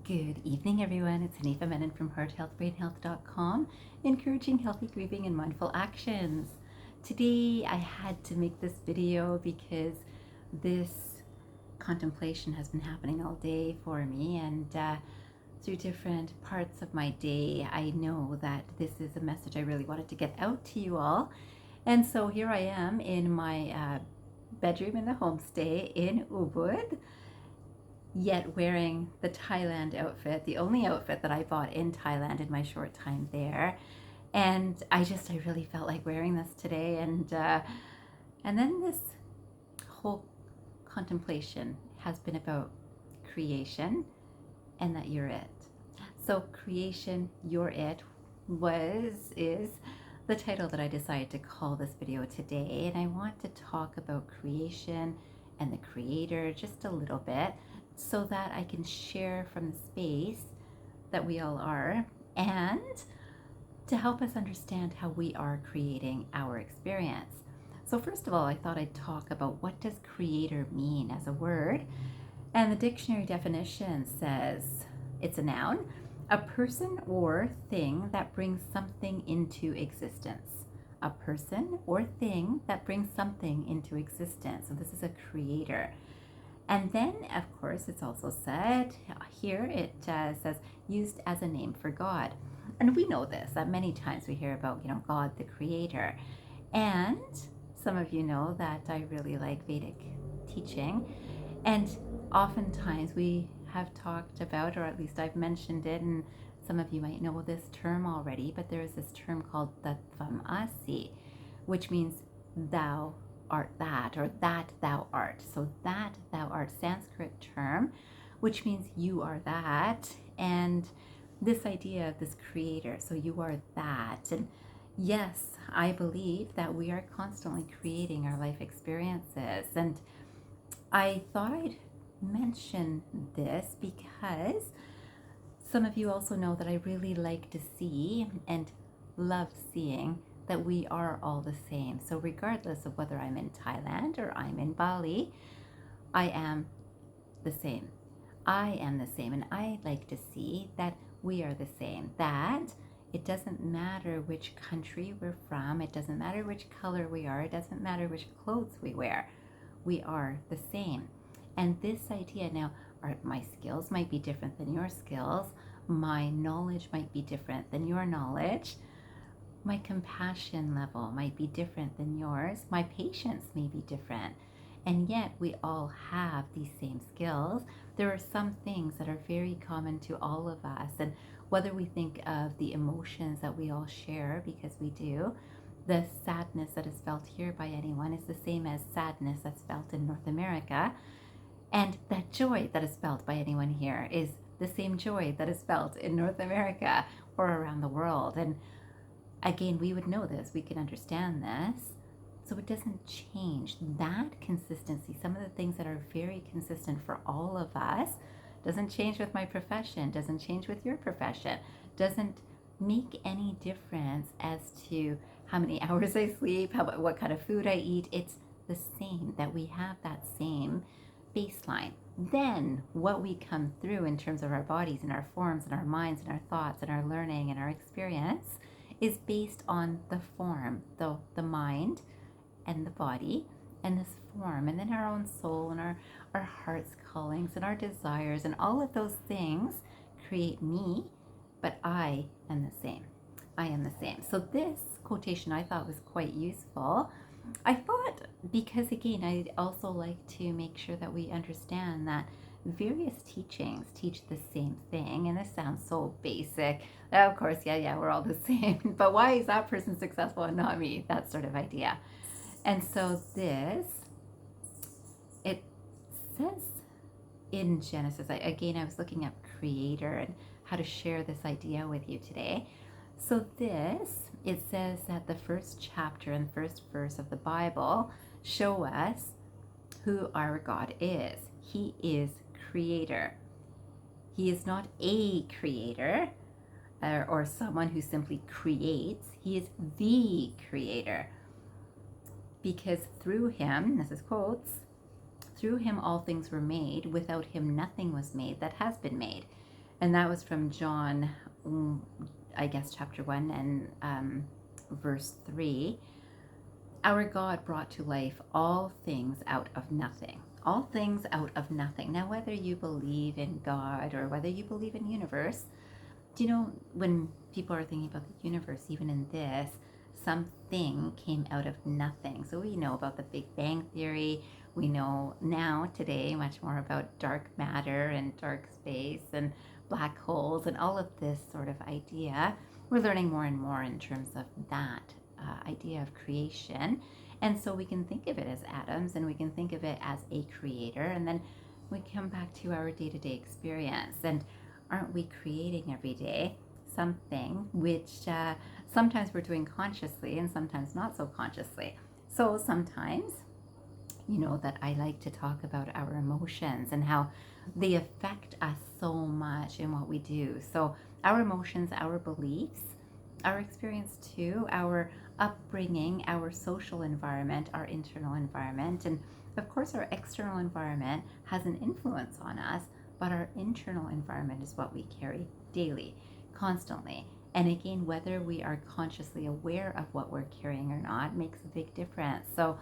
Good evening, everyone. It's Hanifa Menon from hearthealthbrainhealth.com, encouraging healthy grieving and mindful actions. Today, I had to make this video because this contemplation has been happening all day for me, and through different parts of my day, I know that this is a message I really wanted to get out to you all. And so here I am in my bedroom in the homestay in Ubud, yet wearing the Thailand outfit, the only outfit that I bought in Thailand in my short time there. And I really felt like wearing this today. And then this whole contemplation has been about creation and that you're it. So creation, you're it is the title that I decided to call this video today. And I want to talk about creation and the creator just a little bit, so that I can share from the space that we all are, and to help us understand how we are creating our experience. So first of all, I thought I'd talk about what does creator mean as a word. And the dictionary definition says it's a noun, a person or thing that brings something into existence. A person or thing that brings something into existence. So this is a creator. And then, of course, it's also said here, it says used as a name for God. And we know this, that many times we hear about, God the creator. And some of you know that I really like Vedic teaching. And oftentimes we have talked about, or at least I've mentioned it, and some of you might know this term already, but there is this term called Tat Tvam Asi, which means thou art that, or that thou art. So that thou art, Sanskrit term, which means you are that. And this idea of this creator, so you are that. And yes, I believe that we are constantly creating our life experiences. And I thought I'd mention this because some of you also know that I really like to see and love seeing that we are all the same. So regardless of whether I'm in Thailand or I'm in Bali, I am the same. I am the same, and I like to see that we are the same, that it doesn't matter which country we're from, it doesn't matter which color we are, it doesn't matter which clothes we wear, we are the same. And this idea now, my skills might be different than your skills, my knowledge might be different than your knowledge, my compassion level might be different than yours, my patience may be different, and yet we all have these same skills. There are some things that are very common to all of us, and whether we think of the emotions that we all share, because we do, the sadness that is felt here by anyone is the same as sadness that's felt in North America, and that joy that is felt by anyone here is the same joy that is felt in North America or around the world. And again, we would know this, we can understand this, so it doesn't change that consistency. Some of the things that are very consistent for all of us doesn't change with my profession, doesn't change with your profession, doesn't make any difference as to how many hours I sleep, what kind of food I eat. It's the same, that we have that same baseline. Then what we come through in terms of our bodies and our forms and our minds and our thoughts and our learning and our experience is based on the form, the mind and the body and this form, and then our own soul and our heart's callings and our desires, and all of those things create me, but I am the same. I am the same. So this quotation I thought was quite useful. I thought, because again, I also like to make sure that we understand that various teachings teach the same thing, and this sounds so basic. Of course, yeah, we're all the same, but why is that person successful and not me? That sort of idea. And so it says in Genesis, I was looking up creator and how to share this idea with you today. So it says that the first chapter and first verse of the Bible show us who our God is. He is creator. He is not a creator or someone who simply creates. He is the creator. Because through him, this is quotes, through him all things were made, without him nothing was made that has been made. And that was from John, I guess, chapter 1 and verse 3. Our God brought to life all things out of nothing. All things out of nothing. Now, whether you believe in God or whether you believe in universe, do you know when people are thinking about the universe, even in this, something came out of nothing. So we know about the Big Bang Theory. We know now today much more about dark matter and dark space and black holes and all of this sort of idea. We're learning more and more in terms of that idea of creation. And so we can think of it as atoms and we can think of it as a creator. And then we come back to our day-to-day experience. And aren't we creating every day something which sometimes we're doing consciously and sometimes not so consciously? So sometimes, you know, that I like to talk about our emotions and how they affect us so much in what we do. So our emotions, our beliefs, our experience too, our upbringing, our social environment, our internal environment, and of course our external environment has an influence on us, but our internal environment is what we carry daily, constantly. And again, whether we are consciously aware of what we're carrying or not makes a big difference. So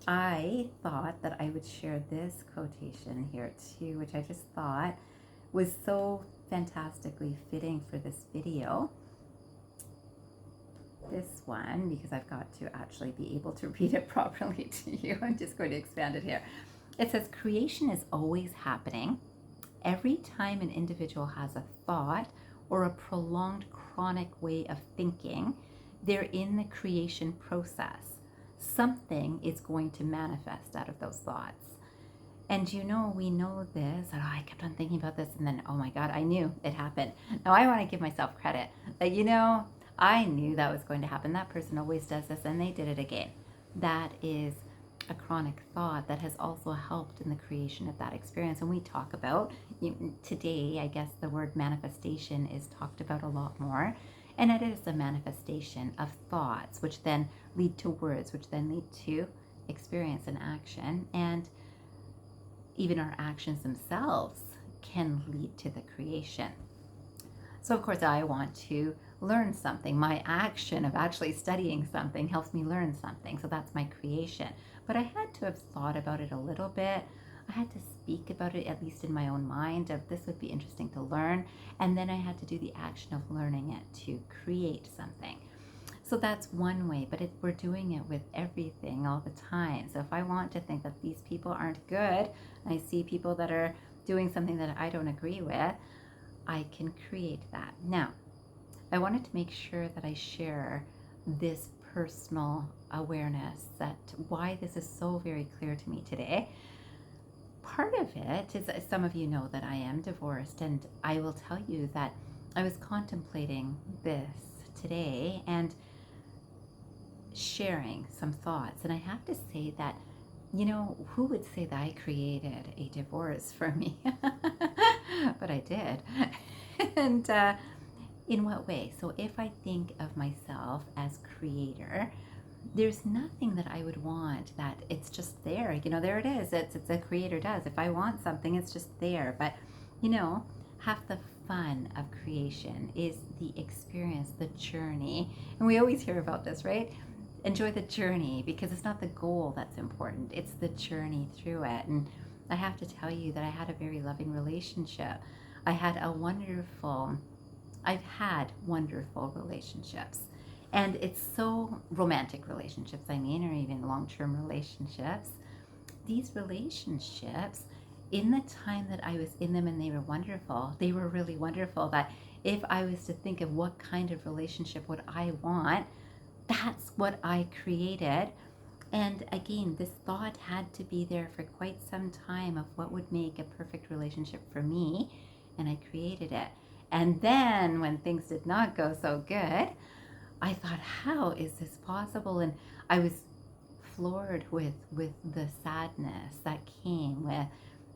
I thought that I would share this quotation here too, which I just thought was so fantastically fitting for this video. This one, because I've got to actually be able to read it properly to you. I'm just going to expand it here. It says, creation is always happening. Every time an individual has a thought or a prolonged chronic way of thinking, they're in the creation process. Something is going to manifest out of those thoughts. And you know, we know this. Oh, I kept on thinking about this and then, oh my God, I knew it happened. Now I want to give myself credit. That, you know, I knew that was going to happen. That person always does this and they did it again. That is a chronic thought that has also helped in the creation of that experience. And we talk about, today, I guess the word manifestation is talked about a lot more. And it is a manifestation of thoughts, which then lead to words, which then lead to experience and action. And even our actions themselves can lead to the creation. So of course I want to learn something. My action of actually studying something helps me learn something. So that's my creation. But I had to have thought about it a little bit. I had to speak about it, at least in my own mind, of this would be interesting to learn. And then I had to do the action of learning it to create something. So that's one way, but we're doing it with everything all the time. So if I want to think that these people aren't good, and I see people that are doing something that I don't agree with, I can create that. Now, I wanted to make sure that I share this personal awareness, that why this is so very clear to me today. Part of it is, some of you know that I am divorced, and I will tell you that I was contemplating this today and sharing some thoughts. And I have to say that, you know, who would say that I created a divorce for me? But I did. And in what way? So if I think of myself as creator, there's nothing that I would want that it's just there. You know, there it is. It's a creator does. If I want something, it's just there. But, you know, half the fun of creation is the experience, the journey. And we always hear about this, right? Enjoy the journey, because it's not the goal that's important. It's the journey through it. And I have to tell you that I had a very loving relationship. I've had wonderful relationships. And it's so romantic relationships, I mean, or even long-term relationships. These relationships, in the time that I was in them and they were wonderful, they were really wonderful, that if I was to think of what kind of relationship would I want, that's what I created. And again, this thought had to be there for quite some time of what would make a perfect relationship for me, and I created it. And then when things did not go so good, I thought, how is this possible? And I was floored with the sadness that came with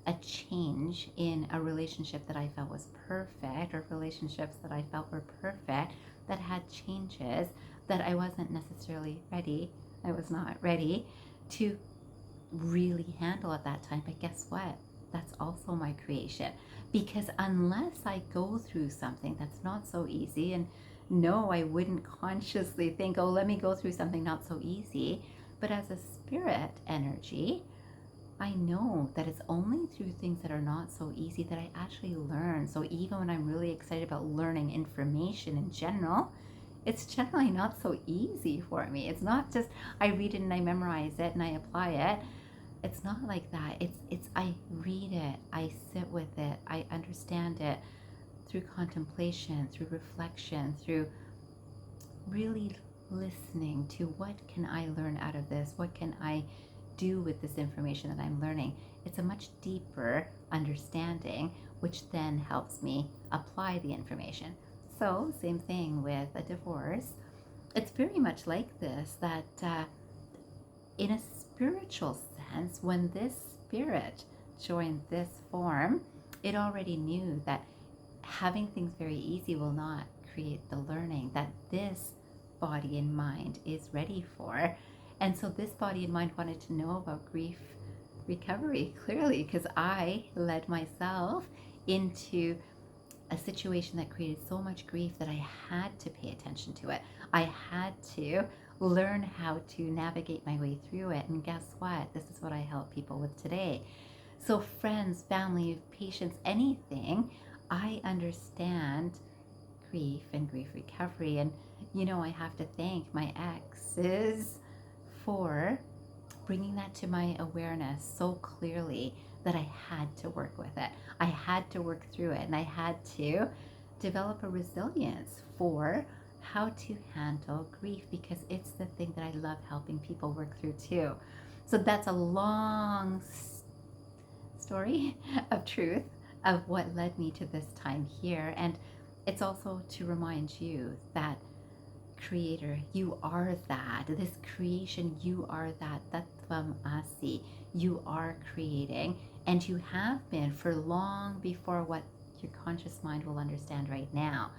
a change in a relationship that I felt was perfect, or relationships that I felt were perfect that had changes that I wasn't necessarily ready. I was not ready to really handle at that time. But guess what? that's also my creation. Because unless I go through something that's not so easy, and no, I wouldn't consciously think, oh, let me go through something not so easy. But as a spirit energy, I know that it's only through things that are not so easy that I actually learn. So even when I'm really excited about learning information in general, it's generally not so easy for me. It's not just I read it and I memorize it and I apply it. It's not like that. It's I read it, I sit with it, I understand it through contemplation, through reflection, through really listening to what can I learn out of this? What can I do with this information that I'm learning? It's a much deeper understanding, which then helps me apply the information. So same thing with a divorce. It's very much like this, that in a spiritual sense, when this spirit joined this form, it already knew that having things very easy will not create the learning that this body and mind is ready for. And so this body and mind wanted to know about grief recovery clearly, because I led myself into a situation that created so much grief that I had to pay attention to it. I had to learn how to navigate my way through it. And guess what? This is what I help people with today. So friends, family, patients, anything, I understand grief and grief recovery. And, I have to thank my exes for bringing that to my awareness so clearly that I had to work with it. I had to work through it, and I had to develop a resilience for how to handle grief, because it's the thing that I love helping people work through too. So that's a long story of truth of what led me to this time here. And it's also to remind you that Creator, you are that. This creation, you are that. Tat Tvam Asi. You are creating, and you have been for long before what your conscious mind will understand right now.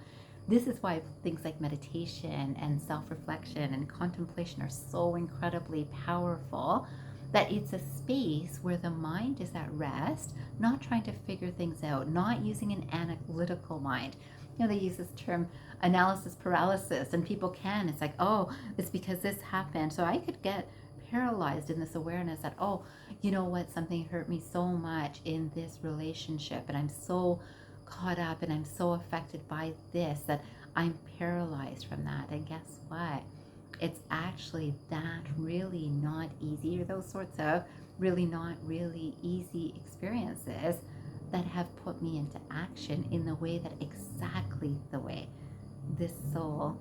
This is why things like meditation and self-reflection and contemplation are so incredibly powerful, that it's a space where the mind is at rest, not trying to figure things out, not using an analytical mind. They use this term analysis paralysis, and people can. It's like, oh, it's because this happened. So I could get paralyzed in this awareness that, oh, you know what, something hurt me so much in this relationship, and I'm so caught up and I'm so affected by this that I'm paralyzed from that. And guess what? It's actually that really not easy, or those sorts of really not really easy experiences that have put me into action in the way that exactly the way this soul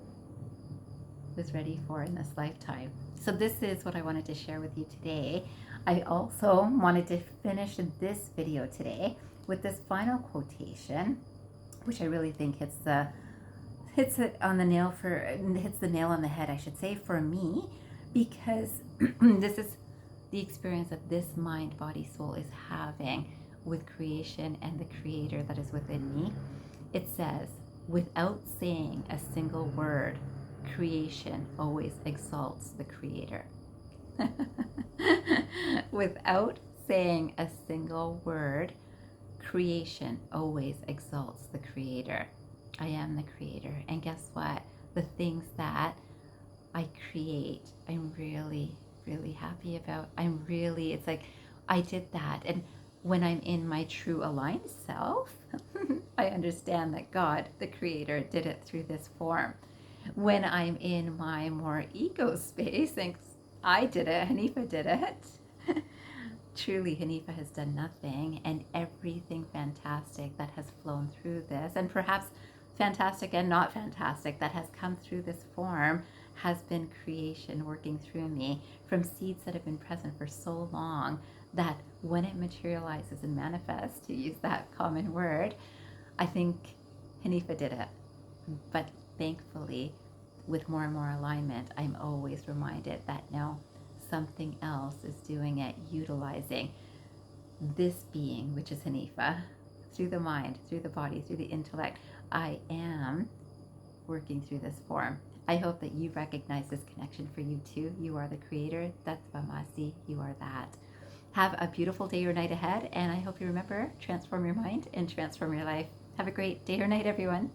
was ready for in this lifetime. So this is what I wanted to share with you today. I also wanted to finish this video today with this final quotation, which I really think hits the nail on the head, I should say, for me, because this is the experience that this mind, body, soul is having with creation and the Creator that is within me. It says, without saying a single word, creation always exalts the Creator. Without saying a single word, creation always exalts the Creator. I am the Creator. And guess what? The things that I create, I'm really, really happy about. It's like I did that. And when I'm in my true aligned self, I understand that God, the Creator, did it through this form. When I'm in my more ego space, thinks I did it, Hanifa did it. Truly, Hanifa has done nothing, and everything fantastic that has flown through this, and perhaps fantastic and not fantastic, that has come through this form, has been creation working through me from seeds that have been present for so long, that when it materializes and manifests, to use that common word, I think Hanifa did it. But thankfully, with more and more alignment, I'm always reminded that no, something else is doing it, utilizing this being, which is Hanifa, through the mind, through the body, through the intellect. I am working through this form. I hope that you recognize this connection for you too. You are the Creator. Tat Tvam Asi. You are that. Have a beautiful day or night ahead, and I hope you remember, transform your mind and transform your life. Have a great day or night, everyone.